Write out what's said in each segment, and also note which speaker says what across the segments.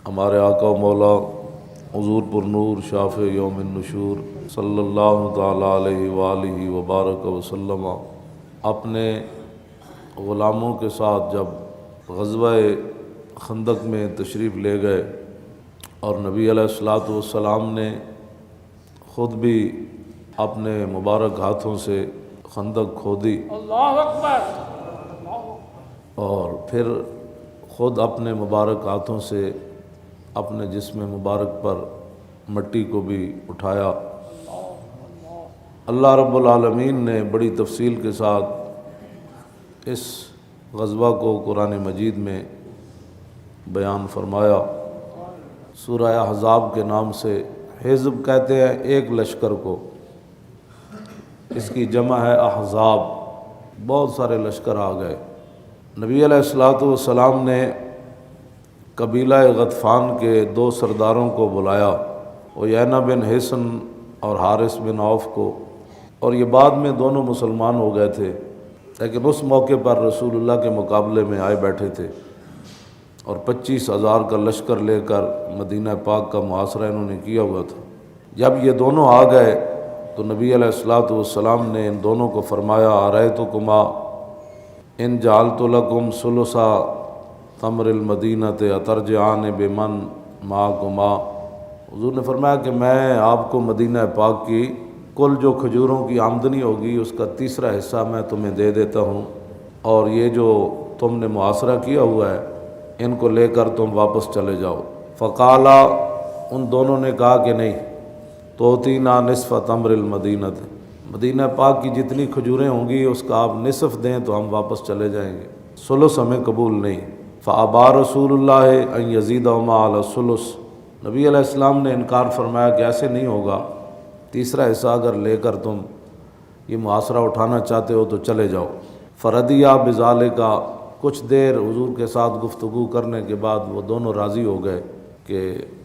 Speaker 1: ہمارے آقا و مولا حضور پر نور شافع یوم النشور صلی اللہ تعالیٰ علیہ وآلہ وبارک وسلم اپنے غلاموں کے ساتھ جب غزوہ خندق میں تشریف لے گئے اور نبی علیہ الصلوۃ والسلام نے خود بھی اپنے مبارک ہاتھوں سے خندق کھودی،
Speaker 2: اللہ اکبر،
Speaker 1: اور پھر خود اپنے مبارک ہاتھوں سے اپنے جسم مبارک پر مٹی کو بھی اٹھایا۔ اللہ رب العالمین نے بڑی تفصیل کے ساتھ اس غزوہ کو قرآن مجید میں بیان فرمایا۔ سورہ احزاب کے نام سے حزب کہتے ہیں ایک لشکر کو، اس کی جمع ہے احزاب، بہت سارے لشکر آ گئے۔ نبی علیہ الصلوۃ والسلام نے قبیلہ غطفان کے دو سرداروں کو بلایا، عیینہ بن حصن اور حارث بن عوف کو، اور یہ بعد میں دونوں مسلمان ہو گئے تھے، لیکن اس موقع پر رسول اللہ کے مقابلے میں آئے بیٹھے تھے اور 25,000 کا لشکر لے کر مدینہ پاک کا محاصرہ انہوں نے کیا ہوا تھا۔ جب یہ دونوں آ گئے تو نبی علیہ الصلوۃ والسلام نے ان دونوں کو فرمایا، ارأیتکما ان جعلت لکم ثلثا تمر المدینۃ اترجعان بمن معکما۔ حضور نے فرمایا کہ میں آپ کو مدینہ پاک کی کل جو کھجوروں کی آمدنی ہوگی اس کا تیسرا حصہ میں تمہیں دے دیتا ہوں، اور یہ جو تم نے محاصرہ کیا ہوا ہے ان کو لے کر تم واپس چلے جاؤ۔ فقالا، ان دونوں نے کہا کہ نہیں، توتینا نصف تمر المدینۃ، مدینہ پاک کی جتنی کھجوریں ہوں گی اس کا آپ نصف دیں تو ہم واپس چلے جائیں گے، ثلث ہمیں قبول نہیں۔ فابا رسول اللہ ان یزیدہما علی الثلث، نبی علیہ السلام نے انکار فرمایا کہ ایسے نہیں ہوگا، تیسرا حصہ اگر لے کر تم یہ محاصرہ اٹھانا چاہتے ہو تو چلے جاؤ۔ فردیہ بذالک، کچھ دیر حضور کے ساتھ گفتگو کرنے کے بعد وہ دونوں راضی ہو گئے کہ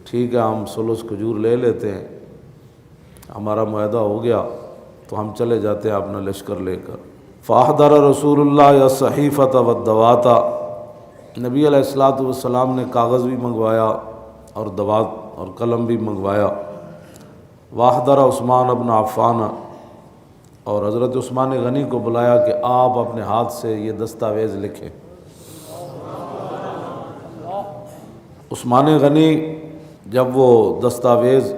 Speaker 1: ٹھیک ہے ہم ثلث کھجور لے لیتے ہیں، ہمارا معاہدہ ہو گیا تو ہم چلے جاتے ہیں اپنا لشکر لے کر۔ فاحضر رسول اللہ الصحیفۃ والدوات، نبی علیہ الصلوۃ والسلام نے کاغذ بھی منگوایا اور دوات اور قلم بھی منگوایا۔ واحضر عثمان بن عفان، اور حضرت عثمان غنی کو بلایا کہ آپ اپنے ہاتھ سے یہ دستاویز لکھیں۔ عثمان غنی جب وہ دستاویز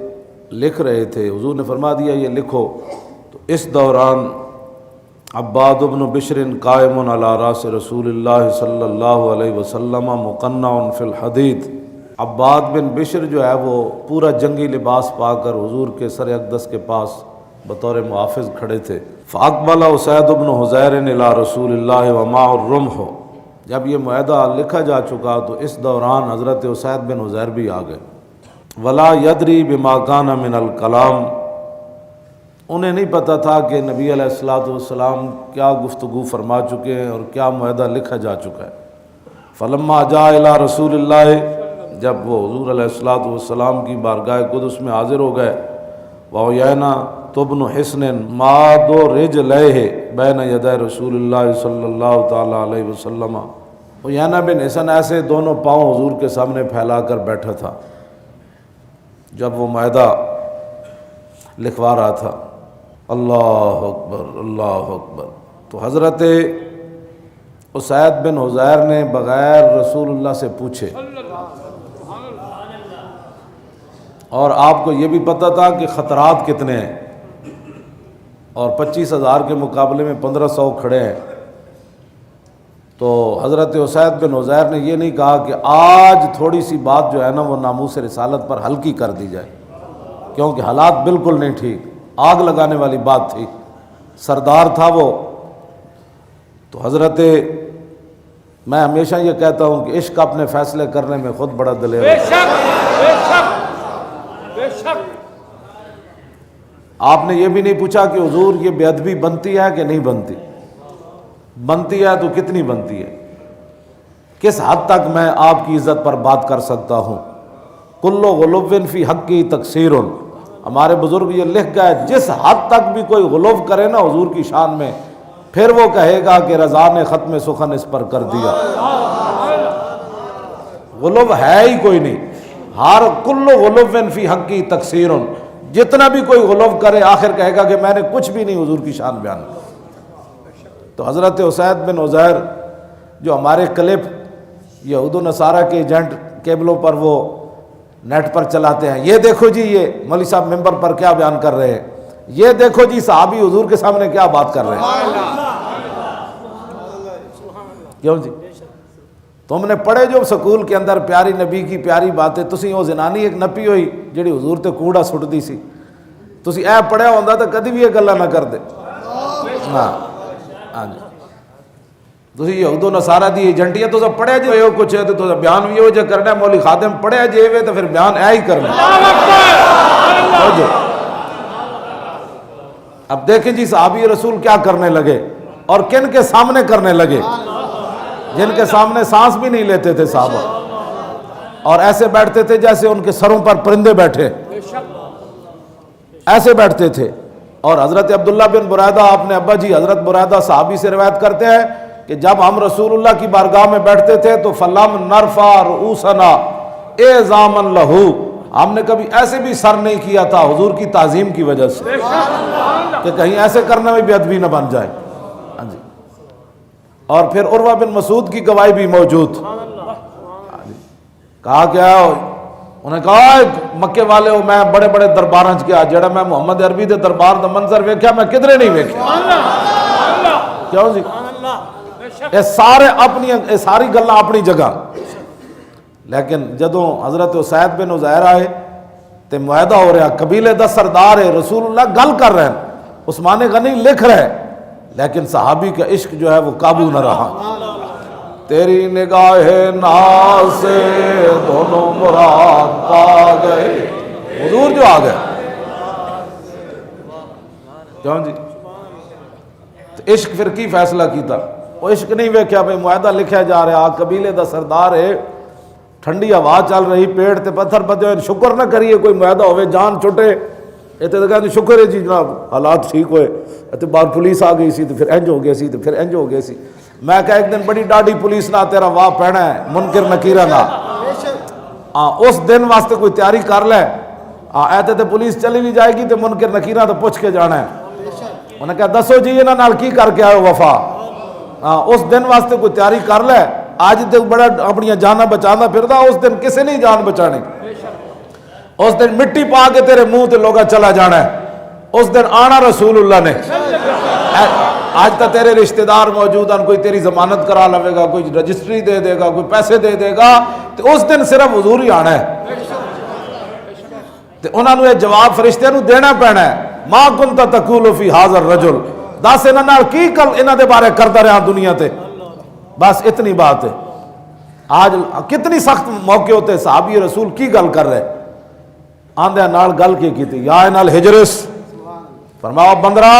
Speaker 1: لکھ رہے تھے حضور نے فرما دیا یہ لکھو، تو اس دوران عباد بن بشر قائم علی راس رسول اللہ صلی اللہ علیہ وسلم مقنع فی الحدید، عباد بن بشر جو ہے وہ پورا جنگی لباس پا کر حضور کے سر اقدس کے پاس بطور محافظ کھڑے تھے۔ فاقبل اسید بن حضیر الی رسول اللہ ومعہ الرمح، جب یہ معاہدہ لکھا جا چکا تو اس دوران حضرت اسید بن حضیر بھی آ گئے۔ ولا یدری بما کان من الکلام، انہیں نہیں پتہ تھا کہ نبی علیہ الصلوۃ والسلام کیا گفتگو فرما چکے ہیں اور کیا معاہدہ لکھا جا چکا ہے۔ فلما جاء الی رسول اللہ، جب وہ حضور علیہ الصلوۃ والسلام کی بارگاہ قدس میں حاضر ہو گئے، وعیینہ بن حصن ماد رجلیہ بین یدی رسول اللہ صلی اللہ تعالیٰ علیہ وسلم، عیینہ بن حصن ایسے دونوں پاؤں حضور کے سامنے پھیلا کر بیٹھا تھا جب وہ معاہدہ لکھوا رہا تھا۔ اللہ اکبر، اللہ اکبر۔ تو حضرت اسید بن حضیر نے بغیر رسول اللہ سے پوچھے، اور آپ کو یہ بھی پتہ تھا کہ خطرات کتنے ہیں، اور 25,000 کے مقابلے میں 1500 کھڑے ہیں، تو حضرت اسید بن حضیر نے یہ نہیں کہا کہ آج تھوڑی سی بات جو ہے نا وہ ناموس رسالت پر ہلکی کر دی جائے، کیونکہ حالات بالکل نہیں ٹھیک، آگ لگانے والی بات تھی، سردار تھا وہ۔ تو حضرت، میں ہمیشہ یہ کہتا ہوں کہ عشق اپنے فیصلے کرنے میں خود بڑا دلیر
Speaker 2: بے
Speaker 1: ہے۔
Speaker 2: شک، بے شک، بے شک۔
Speaker 1: آپ نے یہ بھی نہیں پوچھا کہ حضور یہ بے ادبی بنتی ہے کہ نہیں بنتی، بنتی ہے تو کتنی بنتی ہے، کس حد تک میں آپ کی عزت پر بات کر سکتا ہوں۔ کل غلو فی حقی تقصیر، ہمارے بزرگ یہ لکھ گئے جس حد تک بھی کوئی غلو کرے نا حضور کی شان میں، پھر وہ کہے گا کہ رضا نے ختم سخن اس پر کر دیا۔ غلو ہے ہی کوئی نہیں، ہر کل غلوف فی حقی تقصیر، جتنا بھی کوئی غلوف کرے آخر کہے گا کہ میں نے کچھ بھی نہیں حضور کی شان بیان کی۔ تو حضرت اسید بن عزیر جو ہمارے کلپ یہود و نصارہ کے ایجنٹ کیبلوں پر وہ نیٹ پر چلاتے ہیں، یہ دیکھو جی یہ مولوی صاحب ممبر پر کیا بیان کر رہے ہیں، یہ دیکھو جی صحابی حضور کے سامنے کیا بات کر رہے ہیں۔ کیوں جی تم نے پڑھے جو سکول کے اندر پیاری نبی کی پیاری باتیں، تسی وہ زنانی ایک نپی ہوئی جڑی حضور تے کوڑا سٹ دی سی، تسی اے پڑھیا ہوندا تو کدی بھی یہ گلاں نہ کر دے۔ ہاں جی تسی یہود و نصارہ دی ایجنٹیاں تو سب پڑھیا جو ہے کچھ ہے تو بیان بھی ہو جے کرنا ہے، مولوی خادم پڑھیا جے وے تو پھر بیان اے ہی کرنا ہے۔ اب دیکھیں جی صحابی رسول کیا کرنے لگے اور کن کے سامنے کرنے لگے، جن کے سامنے سانس بھی نہیں لیتے تھے صحابہ، اور ایسے بیٹھتے تھے جیسے ان کے سروں پر پرندے بیٹھے، ایسے بیٹھتے تھے۔ اور حضرت عبداللہ بن بریدہ اپنے ابا جی حضرت بریدہ صحابی سے روایت کرتے ہیں کہ جب ہم رسول اللہ کی بارگاہ میں بیٹھتے تھے تو فلم نرفع رؤوسنا اعظاما لہو، ہم نے کبھی ایسے بھی سر نہیں کیا تھا حضور کی تعظیم کی وجہ سے کہ کہیں ایسے کرنے میں بے ادبی نہ بن جائے۔ ہاں جی اور پھر عروہ بن مسعود کی گواہی بھی موجود، کہا کیا انہیں کہا مکے والے ہو میں بڑے بڑے درباراں چ گیا، جڑا میں محمد عربی دے دربار دا منظر ویکھیا میں کدھرے نہیں ویکھیا۔ کیوں جی یہ سارے اپنی ساری گلاں اپنی جگہ، لیکن جدوں حضرت اسید بن عزیر آئے تے معاہدہ ہو رہا، قبیلے دا سردار ہے، رسول اللہ گل کر رہے ہیں، عثمان غنی لکھ رہے، لیکن صحابی کا عشق جو ہے وہ قابو نہ رہا۔ تیری نگاہ ناز سے دونوں مراد پا گئے، حضور جو آ گئے۔ کیوں جی تو عشق پھر کی فیصلہ کیتا، وہ عشق نہیں ویکھیا بھئی معاہدہ لکھیا جا رہا، قبیلے دا سردار ہے، ٹھنڈی ہوا چل رہی، پیڑ تے پتھر پتے ہوئے، شکر نہ کریے کوئی معاہدہ ہوئے جان چھٹے، اتنے تو کہتے شکر ہے جی جناب حالات ٹھیک ہوئے، اتنے بعد پولیس آ گئی سی تو پھر انج ہو گیا سی تو پھر انج ہو گیا سی۔ میں کہا ایک دن بڑی ڈاڈی پولیس نہ تیرا واہ پہنا ہے منکر نکیرہ نہ، اس دن واسطے کوئی تیاری کر لے، ایتے تے پولیس چلی بھی جائے گی تو منکر نکیرہ تو پوچھ کے جانا ہے۔ انہوں نے کہا دسو جی انہاں نال کی کر کے آئے وفا، اس دن واسطے کوئی تیاری کر لے، آج تک بڑا اپنی جانا بچانا پھردا، اس دن کسی نہیں جان بچانی، اس دن مٹی پا کے تیرے منہ تے لوگا چلا جانا ہے، اس دن آنا رسول اللہ نے۔ آج تک تیرے رشتہ دار موجود ہیں، کوئی تیری ضمانت کرا لوے گا، کوئی رجسٹری دے دے گا، کوئی پیسے دے دے گا، تو اس دن صرف حضور ہی آنا ہے۔ تو انہوں نے یہ جواب فرشتے نو دینا پینا ہے، ما کنت تقول فی ھذا الرجل، دس انہاں نال کی کل انہاں دے بارے کردا رہا دنیا تے، بس اتنی بات ہے۔ آج کتنی سخت موقع ہوتے صحابی رسول کی گل کر رہے، آندے نال گل کی تھی، یا نال ہجرس، فرماؤ بندرا،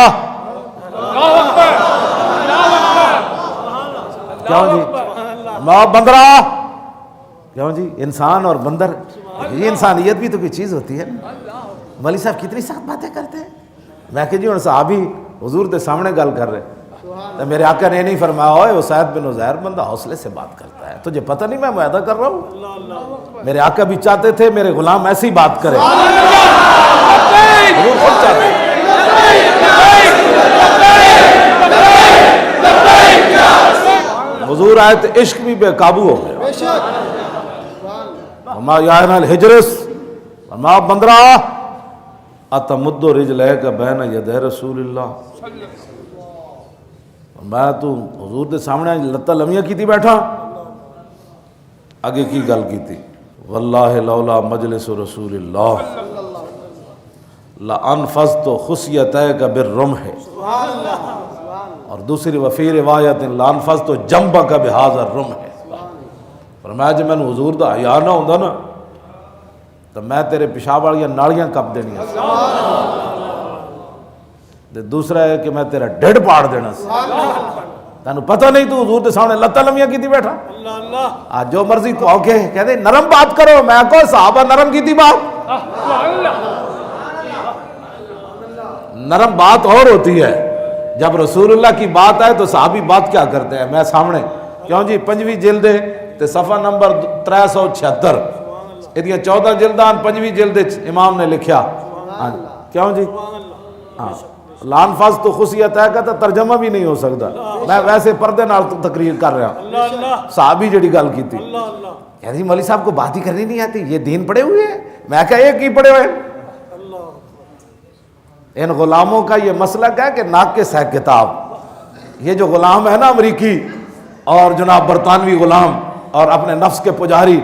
Speaker 1: کیوں جی فرماؤ بندرا، کیوں جی انسان اور بندر، یہ انسانیت بھی تو کوئی چیز ہوتی ہے نا۔ مولوی صاحب کتنی سخت باتیں کرتے ہیں، میں کہ جی ہن صحابی حضور دے سامنے گل کر رہے، تو میرے آقا نے نہیں فرمایا ہوئے اسید بن عزیر بندہ حوصلے سے بات کرتا ہے، تجھے پتہ نہیں میں معاہدہ کر رہا ہوں؟ میرے آقا بھی چاہتے تھے میرے غلام ایسی بات کرے، حضور خود چاہتے ہیں۔ حضور آئے تو عشق بھی بے قابو ہو گیا، ہما یا نال ہجرس، ہما بندرا اتمد رجلیک بین یدی رسول اللہ، میں تو حضور دے سامنے لتاں لمیاں کیتی بیٹھا، آگے کی گل کیتی، واللہ لولا مجلس رسول اللہ لانفذت خصیتیک بالرمح، اور دوسری وفی روایت لانفذت جنبک بہذا الرمح، فرمایا جی میں حضور دا حیا نہ ہوندا نا تو میں تیرے پیشاب والیاں نالیاں کپ دینیاں، دوسرا ہے کہ میں تیرا ڈھڈ پاڑ دینا سی، تینوں پتہ نہیں تو حضور دے سامنے لتاں لمیاں کیتی بیٹھا، آج جو مرضی تو آؤ کے کہتے نرم بات کرو، میں کو صحابہ نرم کیتی بات، نرم بات اور ہوتی ہے، جب رسول اللہ کی بات آئے تو صحابی بات کیا کرتے ہیں، میں سامنے کیوں جی 5ویں جلد تے صفحہ نمبر 376 یہ 14 جلدان 5ویں جلد امام نے لکھیا. ہاں کیوں جی؟ ہاں لانفاظ تو خصیت ہے کہ ترجمہ بھی نہیں ہو سکتا. میں ویسے پردے نال تقریر کر رہا. صحابی جڑی گل کی تھی یعنی مولوی صاحب کو بات ہی کرنی نہیں آتی, یہ دین پڑے ہوئے ہیں. میں کہا ایک ہی پڑے ہوئے. ان غلاموں کا یہ مسلک ہے کہ ناقص ہے کتاب. یہ جو غلام ہے نا امریکی اور جناب برطانوی غلام اور اپنے نفس کے پجاری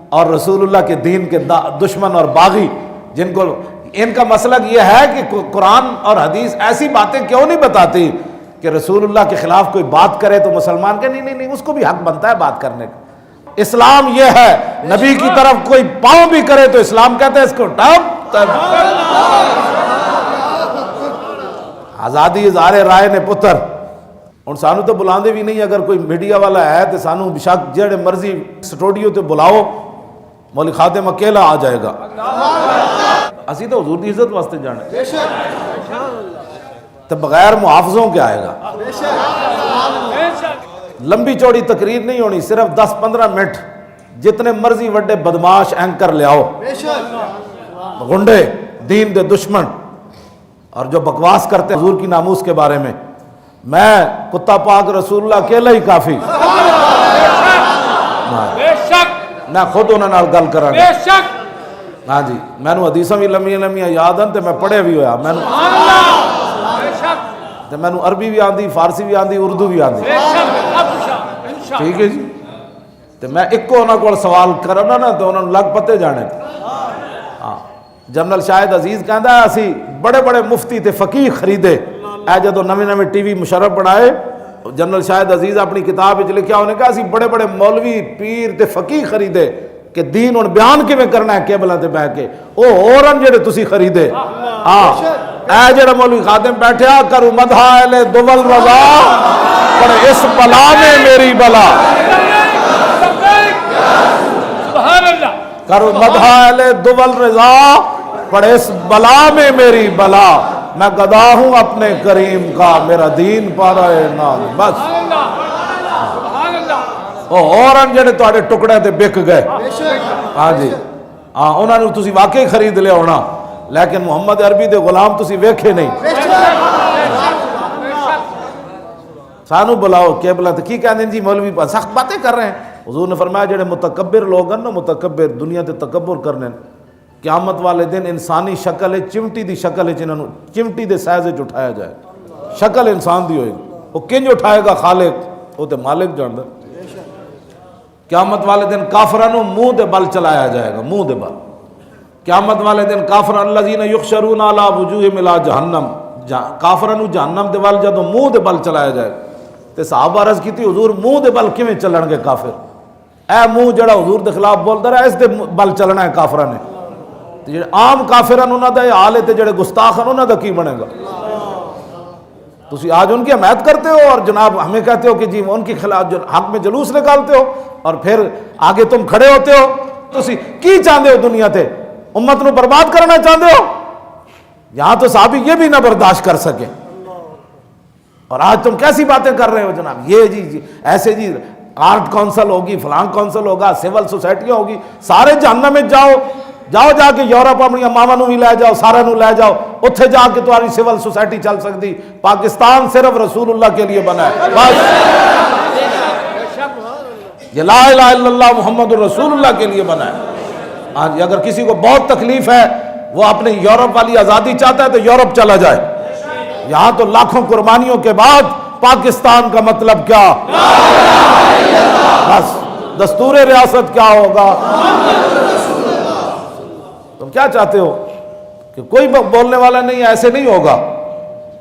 Speaker 1: اور رسول اللہ کے دین کے دشمن اور باغی, جن کو ان کا مسلک یہ ہے کہ قرآن اور حدیث ایسی باتیں کیوں نہیں بتاتی کہ رسول اللہ کے خلاف کوئی بات کرے تو مسلمان کہ نہیں اس کو بھی حق بنتا ہے بات کرنے کا. اسلام یہ ہے نبی کی طرف کوئی پاؤں بھی کرے تو اسلام کہتا ہے اس کو ٹپ. آزادی اظہار رائے نے پتر ہوں سانو تو بلاندے بھی نہیں. اگر کوئی میڈیا والا ہے تو سانو بشک جڑے مرضی سٹوڈیو تے بلاؤ, مولوی خادم اکیلا آ جائے گا. اسی تو حضور دی عزت واسطے جانے تو بغیر محافظوں کے آئے گا. لمبی چوڑی تقریر نہیں ہونی, صرف 10-15 منٹ. جتنے مرضی وڈے بدماش اینکر لے آؤ, غنڈے دین دے دشمن اور جو بکواس کرتے حضور کی ناموس کے بارے میں. میں کتا پاک رسول اللہ اکیلا ہی کافی. میں خود انہوں نے گل کرا. ہاں جی میں نے حدیثاں بھی لمیاں یاد ہیں تو میں پڑھے بھی ہویا. میں نے عربی بھی آندی, فارسی بھی آندی, اردو بھی آندی. ٹھیک ہے جی. تو میں ایک کو انہوں کو سوال کرنا نا تو انہوں نے لگ پتے جانے. ہاں جنرل شاہد عزیز کہندا ہے اسی بڑے بڑے مفتی تے فقیہ خریدے. اے جدو نویں ٹی وی مشرف بنائے, جنرل شاہد عزیز اپنی کتاب وچ لکھیا انہیں کہا اسی بڑے بڑے مولوی پیر تے فقیہ خریدے کہ دین ہن بیان کیویں کرنا ہے کیبلاں تے بیٹھ کے. او ہورن جڑے تسی خریدے. ہاں اے جڑا مولوی خادم بیٹھیا کرو مدح اہل دول رضا پر اس بلا میں میری بلا.
Speaker 2: سبحان اللہ.
Speaker 1: کرو مدح اہل دول رضا پر اس بلا میں میری بلا. میں گدا ہوں اپنے کریم کا, میرا دین پارا ہے نام. بس اور جڑے تواڈے ٹکڑے تے بک گئے. ہاں جی ہاں انہاں نوں تسی واقعی خرید لیا ہونا, لیکن محمد عربی دے غلام تسی ویکھے نہیں. سانو بلاؤ کیبلا تے کی کہندے جی مولوی سخت باتیں کر رہے ہیں. حضور نے فرمایا جڑے متکبر لوگ ہیں نا, متکبر دنیا تے تکبر کرنے, قیامت والے دن انسانی شکل ہے چمٹی دی شکل ہے, جنہوں چمٹی دے سائز وچ اٹھایا جائے. شکل انسان دی ہوئے گی, وہ کنج اٹھائے گا خالق, وہ تے مالک جاندا. قیامت والے دن کافراں نوں منہ دے بل چلایا جائے گا, منہ دے بل. قیامت والے دن کافراں الذین یحشرون علی وجوہہم الی جہنم, کافراں نوں جہنم دے ول جدوں منہ دے بل چلایا جائے تے صحابہ عرض کیتی حضور منہ دے بل کیویں چلن گے کافر؟ اے منہ جڑا حضور دے خلاف بولدا رہا اس دے بل چلنا ہے کافراں نے. تے جڑے عام کافراں انہاں دا حال ہے تے جڑے گستاخ ہیں انہاں دا کی بنے گا؟ تسی آج ان کی حمایت کرتے ہو اور جناب ہمیں کہتے ہو کہ جی ان کے خلاف حق میں جلوس نکالتے ہو, اور پھر آگے تم کھڑے ہوتے ہو. تسی کی چاہتے ہو دنیا تے؟ امت نو برباد کرنا چاہتے ہو؟ یہاں تو صحابی یہ بھی نہ برداشت کر سکے, اور آج تم کیسی باتیں کر رہے ہو جناب. یہ جی ایسے جی آرٹ کونسل ہوگی, فلان کونسل ہوگا, سول سوسائٹیاں ہوگی, سارے جہنم میں جاؤ جا کے یورپ اپنی ماواں نوں بھی لے جاؤ, سارا نوں لے جاؤ, اتھے جا کے تمہاری سول سوسائٹی چل سکتی. پاکستان صرف رسول اللہ کے لیے بنا ہے بس. یہ لا الہ الا اللہ محمد رسول اللہ کے لیے بنا ہے. ہاں جی اگر کسی کو بہت تکلیف ہے, وہ اپنی یورپ والی آزادی چاہتا ہے تو یورپ چلا جائے. یہاں تو لاکھوں قربانیوں کے بعد پاکستان کا مطلب کیا, بس دستور ریاست کیا ہوگا. تم کیا چاہتے ہو کہ کوئی بولنے والا نہیں, ایسے نہیں ہوگا.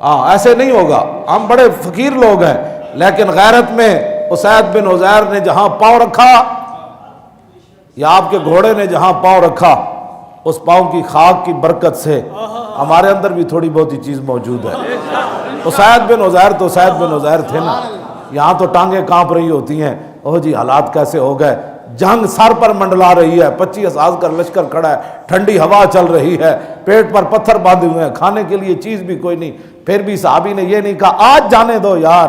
Speaker 1: ہاں ایسے نہیں ہوگا. ہم بڑے فقیر لوگ ہیں, لیکن غیرت میں اسید بن عزیر نے جہاں پاؤں رکھا, یا آپ کے گھوڑے نے جہاں پاؤں رکھا, اس پاؤں کی خاک کی برکت سے ہمارے اندر بھی تھوڑی بہت ہی چیز موجود ہے. اسید بن عزیر تو اسید بن عزیر تھے نا. یہاں تو ٹانگیں کانپ رہی ہوتی ہیں, اوہ جی حالات کیسے ہو گئے. جنگ سر پر منڈلا رہی ہے, 25 ہزار کا لشکر کھڑا ہے, ٹھنڈی ہوا چل رہی ہے, پیٹ پر پتھر باندھے ہوئے ہیں, کھانے کے لیے چیز بھی کوئی نہیں. پھر بھی صحابی نے یہ نہیں کہا آج جانے دو یار,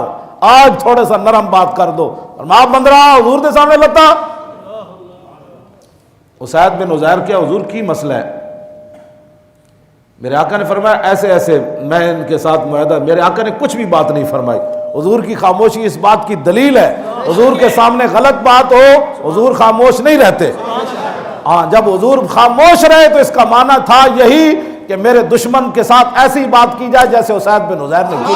Speaker 1: آج تھوڑا سا نرم بات کر دو, اور ماں بندرا حضور دے سامنے لتا. اسید بن عزیر کیا حضور کی مسئلہ ہے؟ میرے آقا نے فرمایا ایسے ایسے، میں ان کے ساتھ معاہدہ، میرے آقا نے کچھ بھی بات نہیں فرمائی. حضور کی خاموشی اس بات کی دلیل ہے. حضور کے سامنے غلط بات ہو حضور خاموش نہیں رہتے. ہاں جب حضور خاموش رہے تو اس کا معنی تھا یہی کہ میرے دشمن کے ساتھ ایسی بات کی جائے جیسے اسید بن عزیر نے کی.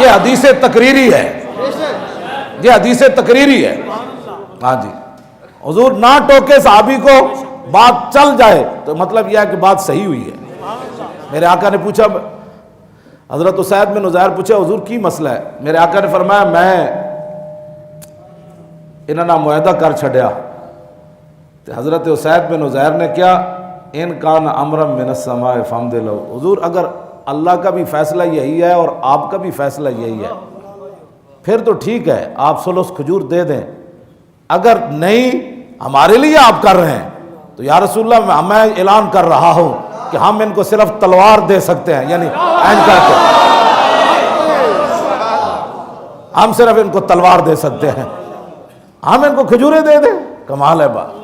Speaker 1: یہ حدیث تقریری ہے، یہ حدیث تقریری ہے. ہاں جی، حضور نہ ٹوکے صحابی کو، بات چل جائے تو مطلب یہ ہے کہ بات صحیح ہوئی ہے. میرے آقا نے پوچھا، حضرت اسید بن عزیر پوچھا حضور کی مسئلہ ہے؟ میرے آقا نے فرمایا میں انہوں نے معاہدہ کر چھڑیا. تو حضرت اسید بن عزیر نے کیا، ان کان امرا من السماء فامد لو. حضور اگر اللہ کا بھی فیصلہ یہی ہے اور آپ کا بھی فیصلہ یہی ہے پھر تو ٹھیک ہے، آپ سلس کھجور دے دیں. اگر نہیں ہمارے لیے آپ کر رہے ہیں تو یا رسول اللہ میں اعلان کر رہا ہوں کہ ہم ان کو صرف تلوار دے سکتے ہیں، یعنی اینج کر کے ہم صرف ان کو تلوار دے سکتے ہیں، ہم ان کو کھجوریں دے دیں. کمال ہے بات.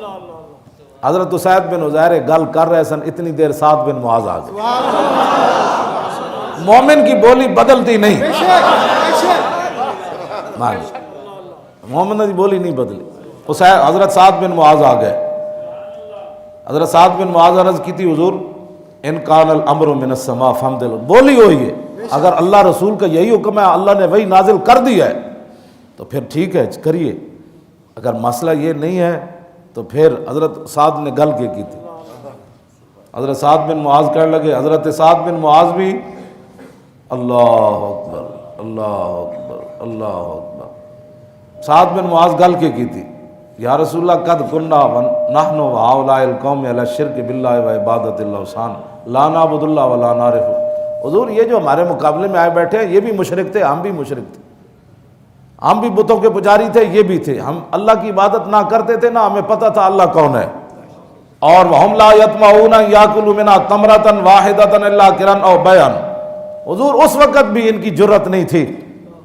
Speaker 1: حضرت اسید بن عزیر گل کر رہے سن، اتنی دیر سعد بن معاذ آ گئے. مومن کی بولی بدلتی نہیں، مومن کی بولی نہیں بدلی. حضرت سعد بن معاذ آ گئے. حضرت سعد بن معاذ عرض کی تھی حضور ان کان الامر من السماء فامد لو. بولی ہوئی ہے، اگر اللہ رسول کا یہی حکم ہے، اللہ نے وہی نازل کر دیا ہے تو پھر ٹھیک ہے کریے. اگر مسئلہ یہ نہیں ہے تو پھر حضرت سعد نے گل کی تھی. حضرت سعد بن معاذ کہنے لگے، حضرت سعد بن معاذ بھی اللہ اکبر اللہ اکبر اللہ اکبر. سعد بن معاذ گل کی تھی، یا رسول اللہ قد کننا نحن وهؤلاء القوم علی الشرک باللہ وعبادۃ الاوثان لا نعبد اللہ ولا نعرف. حضور یہ جو ہمارے مقابلے میں آئے بیٹھے ہیں یہ بھی مشرک تھے، ہم بھی مشرک تھے، ہم بھی بتوں کے پجاری تھے، یہ بھی تھے. ہم اللہ کی عبادت نہ کرتے تھے، نہ ہمیں پتہ تھا اللہ کون ہے. اور وَهُمْ لَا يَطْمَعُونَ أَن يَأْكُلُوا مِنْهَا تَمْرَةً وَاحِدَةً إِلَّا قِرًا أَوْ بَيْعًا. حضور اس وقت بھی ان کی جرت نہیں تھی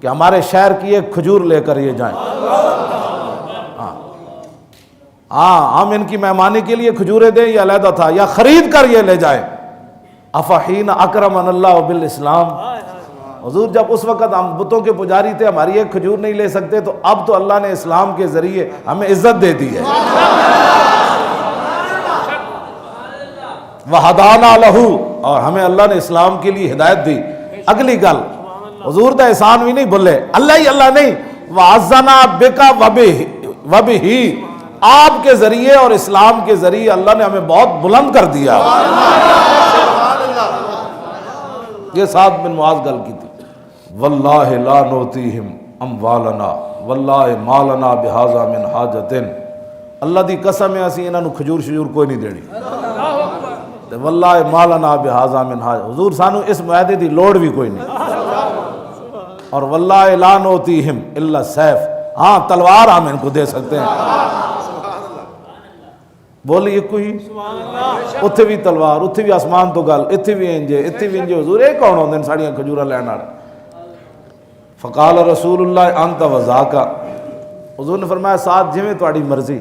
Speaker 1: کہ ہمارے شہر کی ایک کھجور لے کر یہ جائیں. ہاں ہم ان کی مہمانی کے لیے کھجوریں دیں یہ علیحدہ تھا، یا خرید کر یہ لے جائیں. افحین اکرمن اللہ بالاسلام. حضور جب اس وقت ہم بتوں کے پجاری تھے، ہماری ایک کھجور نہیں لے سکتے، تو اب تو اللہ نے اسلام کے ذریعے ہمیں عزت دے دی ہے. وَهَدَانَا لَهُ، اور ہمیں اللہ نے اسلام کے لیے ہدایت دی. اگلی گل حضور دا احسان بھی نہیں بھولے، اللہ ہی اللہ نہیں، وَعَزَّنَا بِكَ وَبِهِ، آپ کے ذریعے اور اسلام کے ذریعے اللہ نے ہمیں بہت بلند کر دیا. یہ سعد بن معاذ گل کی تھی. واللہ لا نوتیہم اموالنا واللہ مالنا بہذا من حاجت. اللہ دی قسم ہے اسی انہاں نو کھجور شجور کوئی نہیں دینی، واللہ مالنا بہذا من حاجت. حضور سانو اس معاہدے دی لوڑ بھی کوئی نہیں. اور واللہ لا نوتیہم الا السیف، ہاں تلوار ہم ان کو دے سکتے ہیں. بولی ایک ہی، اتھے بھی تلوار، اتھے بھی آسمان تو گل، اتھے بھی انجے اتھے بھی انجے. حضور ایک کون ہوندے ساڑیاں کھجورا لینا. فقال رسول اللہ انت وذاکا. حضور نے فرمایا ساتھ جویں تہاڈی مرضی.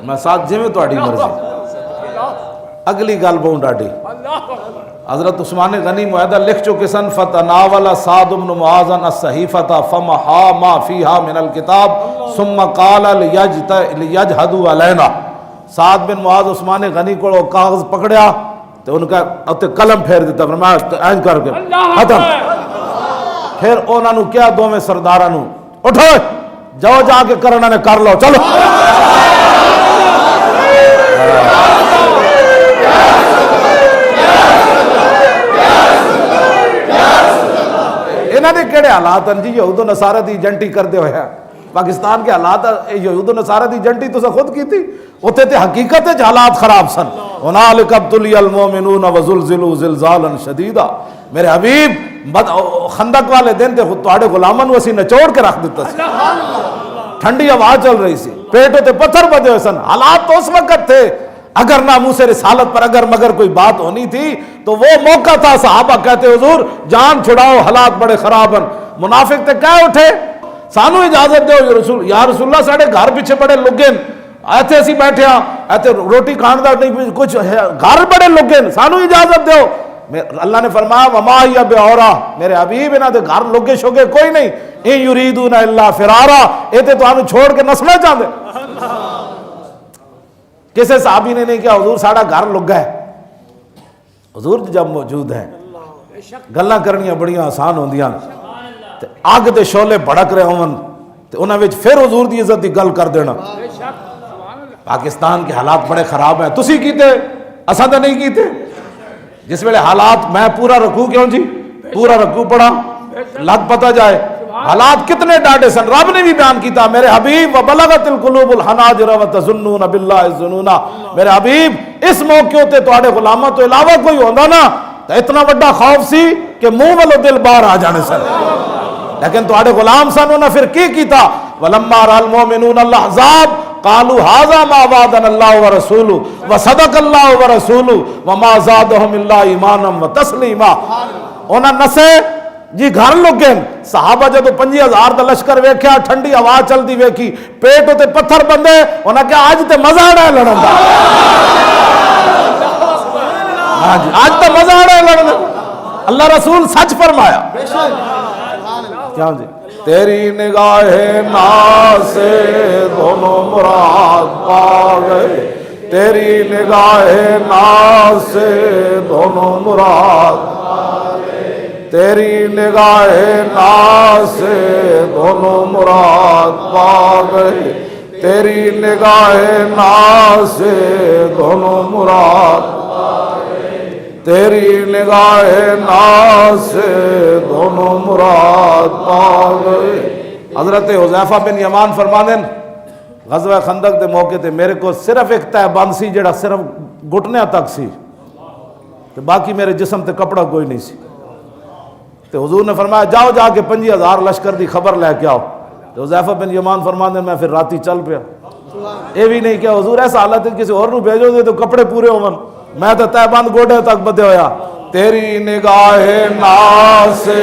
Speaker 1: میں ساتھ جویں تہاڈی مرضی. اگلی گل بہوں ڈاڈی. حضرت عثمان غنی معاہدہ لکھ چکے سن. فتناول سعد بن معاذ الصحیفۃ فمحا ما فیہا من الکتاب ثم قال لیجہدوا علینا. سعد بن معاذ عثمان غنی کو کاغذ پکڑیا تو ان کا قلم پھیر دیتا، فرمایا اینج کر کے ختم. پھر انہوں نے کیا دوویں سرداراں نو، اٹھو جاؤ جا کے کرنا نے کر لو، چلو. انہوں نے کہڑے حالات ہیں جی یہود و نصارہ دی ایجنٹی کردے ہوئے ہیں. پاکستان کے حالات یہود و نصارہ دی ایجنٹی تو خود کی تھی، اتنے تے حقیقت حالات خراب سن. هنالک ابتلی المؤمنون وزلزلوا زلزالا شدیدا. میرے حبیب خندق والے دن تے تواڈے غلاماں نو اسی نچوڑ کے رکھ دیتا سی. ٹھنڈی ہوا چل رہی سی، پیٹوں تے پتھر بدے ہوئے سن. حالات تو اس وقت تھے. اگر ناموس رسالت پر اگر مگر کوئی بات ہونی تھی تو وہ موقع تھا. صحابہ کہتے حضور جان چھڑاؤ حالات بڑے خراب ہیں. منافق تے کہہ اٹھے سانو اجازت دو یا رسول اللہ ساڑے گھر پیچھے بڑے لگے ایتھے اسی بیٹھے ہاں ایتھے روٹی کھان دا نہیں کچھ گھر بڑے لگے سانو اجازت دو. اللہ نے فرمایا وما ہی بعورا میرے حبیب انہاں دے گھر لگے شوگے کوئی نہیں. ان یریدون الا فرارا اے تے تانوں چھوڑ کے نسنا چاہندے. کسی صحابی نے نہیں کہا حضور ساڑا گھر لگا ہے. حضور جب موجود ہیں گلاں کرنیاں بڑیاں آسان ہوندیاں تے اگ دے شعلے بھڑک رہے ہون تے انہاں وچ پھر حضور دی عزت دی گل کر دینا. پاکستان کے حالات بڑے خراب ہیں تسی کیتے اساں تے نہیں کیتے. جس ویلے حالات میں پورا رکوع کیوں جی پورا رکوع پڑھا لگ پتہ جائے حالات کتنے ڈاڈے سن. رب نے بھی بیان کیتا میرے حبیب وبلغت القلوب الحناجر وتظنون باللہ الظنون. میرے حبیب اس موقع تے تواڈے غلاماں تو علاوہ کوئی ہوندا نا تے اتنا بڑا خوف سی کہ منہ والو دل باہر آ جانے سن. لیکن تواڈے غلام سن انہاں پھر کی کیتا ولما رأى المؤمنون الاحزاب قالوا هذا ما وعدنا الله ورسوله وصدق الله ورسوله وما زادهم الا ایمانا وتسلیما. انہاں نسے جی گھر لگے صحابہ جدو 50,000 دا لشکر ویکھیا ٹھنڈی ہوا چلدی ویکھی پیٹ تے پتھر بندے انہاں کہ اج تے مزہ آنا ہے لڑن دا. ہاں جی اج تے مزہ آنا ہے لڑن دا. اللہ رسول سچ فرمایا. کیا جی تیری نگاہ ناز سے دونوں مراد پا گئے. تیری نگاہ ناز سے دونوں مراد تیری نگاہ ناز سے دونوں مراد پا گئے. تیری نگاہ ناز سے دونوں مراد تیری نگاہ ناز سے دونوں مراد پا گئے. حضرت حذیفہ بن یمان فرماندے غزوہ خندق دے موقع تے میرے کو صرف ایک تہ بند سی جڑا صرف گھٹنیاں تک سی تے باقی میرے جسم تے کپڑا کوئی نہیں سی. تے حضور نے فرمایا جاؤ جا کے 50,000 لشکر دی خبر لے کے آؤ. تے حذیفہ بن یمان فرماندے میں پھر راتی چل پیا. اے بھی نہیں کہ حضور ایسا حالت ہے کسی اور نو بھیجو دے تو کپڑے پورے ہون میں تو تہ بند گوڑے تک بدے ہویا. تیری نگاہ ناز سے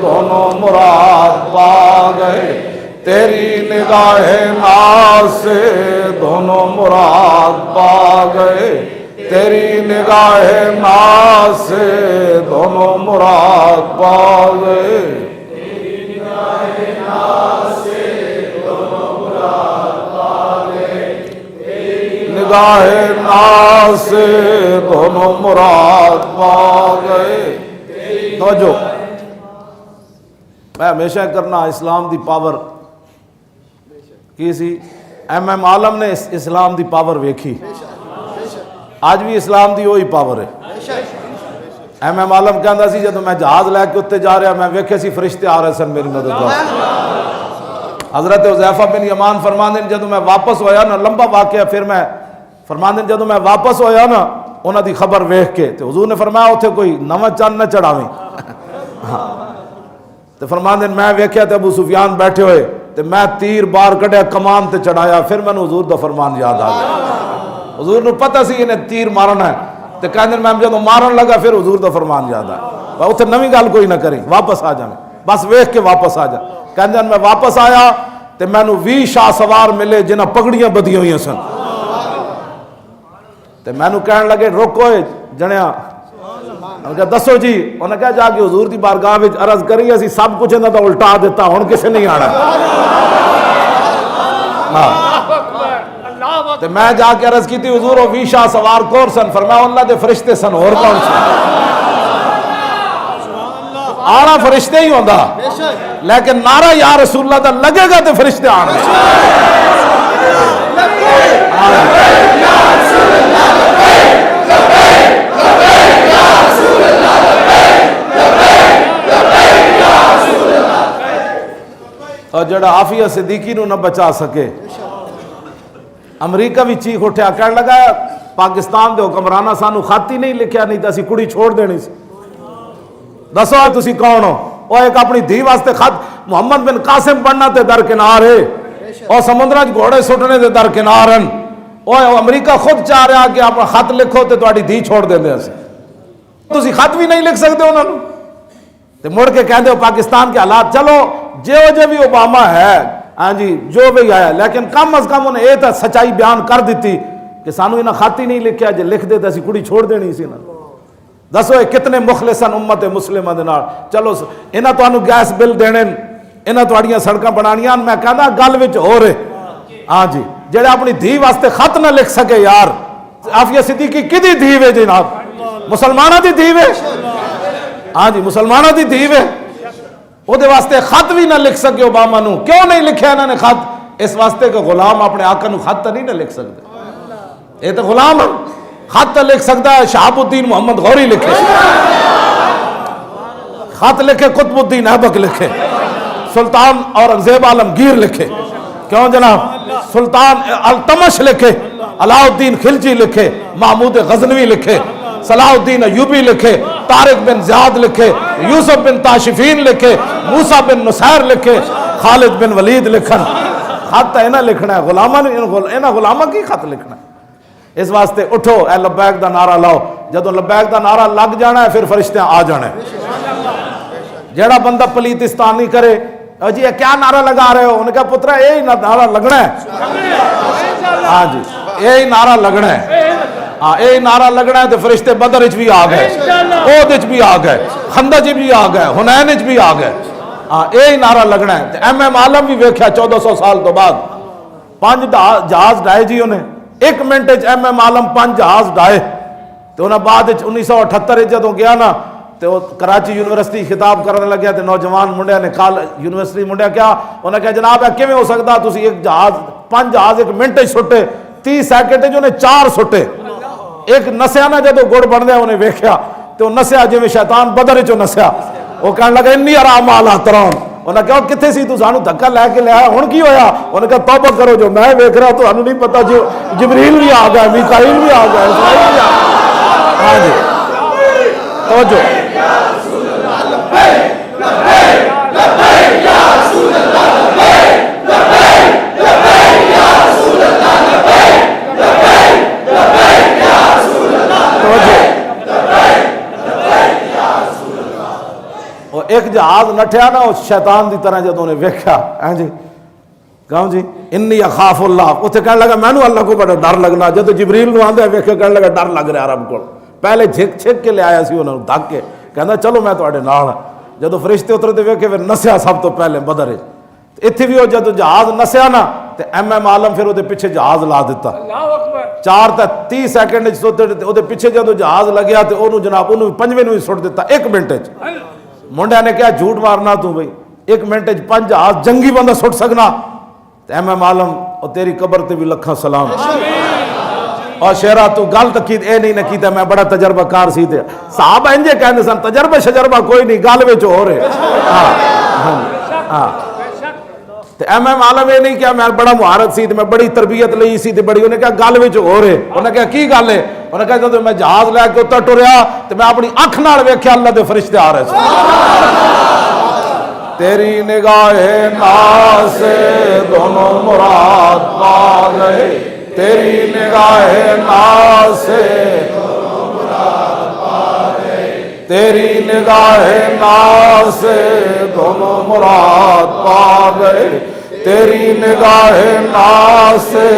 Speaker 1: دونوں مراد پا گئے. تیری نگاہ ناز سے دونوں مراد پا گئے. تیری نگاہ ناز سے دونوں مراد پا گئے. تیری نگاہ ناز سے دونوں مراد پا گئے. نگاہ ناز سے دونوں مراد پا گئے. توجہ میں ہمیشہ کرنا اسلام دی پاور کی سی. ایم عالم نے اسلام دی پاور ویکھی آج بھی اسلام دی وہی پاور ہے. ایم عالم کہندا سی جدو میں جہاز لے کے اتنے جا رہا میں ویکھے سی فرشتے آ رہے سن میری مدد واسطے. حضرت حذیفہ بن یمان فرماندے جدو میں واپس ہویا نا لمبا واقعہ پھر میں فرماندے جدو میں واپس ہویا نا انہاں دی خبر ویکھ کے تے حضور نے فرمایا اوتھے کوئی نواں چند نہ چڑھاویں. تے فرماندے میں ویکھیا تے ابو سفیان بیٹھے ہوئے تے میں تیر بار کڈیا کمان تے چڑھایا. پھر میں حضور دا فرمان یاد آ گیا. حضور نو پتہ سی انہیں تیر مارنا ہے تے کہندے میں جدوں مارن لگا پھر حضور دا فرمان یاد آیا. اوتھے نویں گل کوئی نہ کریں واپس آ جاویں بس ویکھ کے واپس آ جا. کہندے میں واپس آیا تے مینوں 20 شاہ سوار ملے جنہاں پگڑیاں بدیاں ہوئیاں سن. تے مینوں کہن لگے روکو جنیا انہوں نے دسو جی. انہوں نے کہا جا کے حضور دی بارگاہ وچ عرض کری اسی سب کچھ انہاں دا الٹا دیتا ہن کسے نہیں آنا. تے میں جا کے عرض کی تھی حضور وہ 20 شاہ سوار کور سن. فرمایا اللہ دے فرشتے سن اور کون سن. آنا فرشتے ہی ہوندا لیکن نعرہ یا رسول اللہ دا لگے گا تے فرشتے آن گے. اور جڑا عافیہ صدیقی نو نہ بچا سکے امریکہ بھی چیخ اٹھیا کہنے لگا پاکستان دے حکمرانہ سانو خط ہی نہیں لکھیا نہیں تو اسی کڑی چھوڑ دینی سی. دسو تسی کون ہو. وہ ایک اپنی دھی واسطے خط محمد بن قاسم پڑھنا تے درکنار ہے اور سمندر گھوڑے سٹنے دے درکنار ہیں وہ امریکہ خود چاہ رہا کہ آپ خط لکھو تو تہاڈی دھی چھوڑ دیندے اسی، تسی خط بھی نہیں لکھ سکتے انہوں نے، تے مڑ کے کہندے ہو پاکستان کے حالات، چلو جو بھی اوباما ہے، ہاں جی جو بھی آیا، لیکن کم از کم انہیں یہ تو سچائی بیان کر دیتی کہ سانو انہیں خط ہی نہیں لکھیا، جے لکھ دے تو اسی کڑی چھوڑ دینی سی نا۔ دسو یہ کتنے مخلصن امت مسلمہ دے نال، چلو انہاں تانوں گیس بل دینے، انہاں تہاڈیاں سڑکاں بنانیاں، میں کہندا گل وچ ہو رہے، ہاں جی جڑے اپنی دھی واسطے خط نہ لکھ سکے یار، عافیہ صدیقی کدی دھی وے جناب؟ مسلمانہ دی دھی وے، ہاں جی مسلمانہ دی دھی وے، وہ دے واسطے خط بھی نہ لکھ سکے اوباما نو، کیوں نہیں لکھیا انہوں نے خط؟ اس واسطے کہ غلام اپنے آقا نو خط نہیں نہ لکھ سکتے، یہ تو غلام ہے، خط لکھ سکتا ہے شہاب الدین محمد غوری لکھے، خط لکھے قطب الدین ایبک لکھے، سلطان اورنگزیب عالمگیر لکھے، کیوں جناب؟ سلطان التمش لکھے، علاء الدین خلجی لکھے، محمود غزنوی لکھے، صلاح الدین ایوبی لکھے، طارق بن زیاد لکھے، یوسف بن تاشفین لکھے، موسیٰ بن نصیر لکھے، خالد بن ولید لکھن، خط ہے نہ لکھنا ہے، غلامہ غلامہ کی خط لکھنا ہے۔ اس واسطے اٹھو اے لبیک دا نعرہ لاؤ، جدو لبیک دا نعرہ لگ جانا ہے پھر فرشتے آ جانا ہے۔ جیڑا بندہ پلیتستان نہیں کرے، جی یہ کیا نعرہ لگا رہے ہو؟ انہوں نے کہا پترہ یہی نعرہ لگنا ہے، ہاں جی یہی نعرہ لگنا ہے، ہاں یہی نعرہ لگنا ہے، تو فرشتے بدر اچ بھی آ گئے، احد اچ بھی آ گئے، خندق بھی آ گئے، حنین اچ بھی آ گئے، ہاں یہی نعرہ لگنا ہے۔ ایم ایم عالم بھی ویکھیا 1400 سال تو بعد 5 جہاز ڈائے جی انہیں، 1 منٹ ایم ایم عالم 5 جہاز ڈائے، تو انہیں بعد 1978 جدوں گیا نا، تو کراچی یونیورسٹی خطاب کرنے لگیا، تو نوجوان منڈیا نے کال یونیورسٹی منڈیا کیا انہوں نے کہا جناب ہے کیویں ہو سکتا تسی ایک جہاز 5 جہاز 1 منٹ سٹے، 30 سیکنڈ جو انہیں 4 سٹے، ایک نسیا نہ جدو گڑ بن دیا انہیں ویکھیا تو نسیا جی شیطان بدر چو نسیا، وہ کہنے لگا انی ارام آلہ ترون، انہوں نے کہا کتھے سی تو سانو دھکا لے کے لیا ہن کی ہویا؟ انہوں نے کہا توبہ کرو جو میں ویکھ رہا تو ہمیں نہیں پتا، جو جبریل بھی آ گیا، میکائیل بھی آ گیا، اسرائیل بھی آ گیا، ہاں جی توجہ ایک جہاز نٹھیا نا اس شیطان دی طرح جدوں نے ویکھیا، ہاں جی کہوں جی انی اخاف اللہ، اتنے کہنے لگا مینوں اللہ کو بڑا ڈر لگنا، جدو جبریل نو آندا ویکھیا کہنے لگا ڈر لگ رہا رب کو، پہلے جھک چھک کے لے آیا سی انہوں نے دھک کے، کہندا چلو میں تواڈے نال ہاں، جدو فرشتے اترتے ویکھے پھر نسیا سب تو پہلے بدر وچ، اتنے بھی وہ جدو جہاز نسیا نا تو ایم ایم عالم پھر وہ پیچھے جہاز لا دیتا، 4 تا 30 سیکنڈ وہ پیچھے جدو جہاز لگیا تو انہوں جناب انہوں 5ویں نو سٹ دیتا 1 منٹ چ۔ منڈیا نے کہا جھوٹ مارنا تو بھئی 1 منٹ 5 جہاز جنگی بندہ سٹ سکنا؟ ایم ایم عالم اور تیری قبر تے بھی لکھاں سلام، اور شیرہ تو گل تو کی اے نہیں نہ کیتا میں بڑا تجربہ کار سی تے صحابہ انجے کہندے سن تجربہ شجربہ کوئی نہیں گل وچ ہو رہے، ہاں تے ایم ایم عالم یہ نہیں کیا میں بڑا مہارت سی تے میں بڑی تربیت لئی سی تے بڑی، انہیں کہا گل وچ ہو رہے، انہیں کہا کی گل ہے؟ انہیں کہا جب میں جہاز لے کے اتر ٹریا تو میں اپنی اکھ نال ویکھیا اللہ دے فرشتے آ رہے سن، تیری نگاہ ناز سے دونوں مراد پا گئے، تیری نگاہ ناز سے دونوں مراد پا گئے، تیری نگاہ ناز سے دونوں مراد پا گئے، تیری نگاہ ناز سے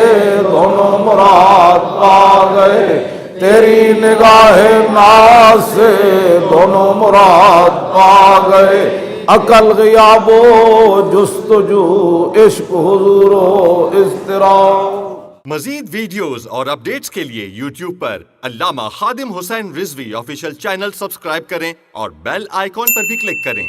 Speaker 1: دونوں مراد پا گئے، تیری نگاہ ناز سے دونوں مراد پا گئے، عقل غیاب و جستجو عشق حضور و اضطراب۔
Speaker 3: مزید ویڈیوز اور اپڈیٹس کے لیے یوٹیوب پر علامہ Khadim Hussain Rizvi official channel subscribe کریں اور بیل آئیکن پر بھی کلک کریں۔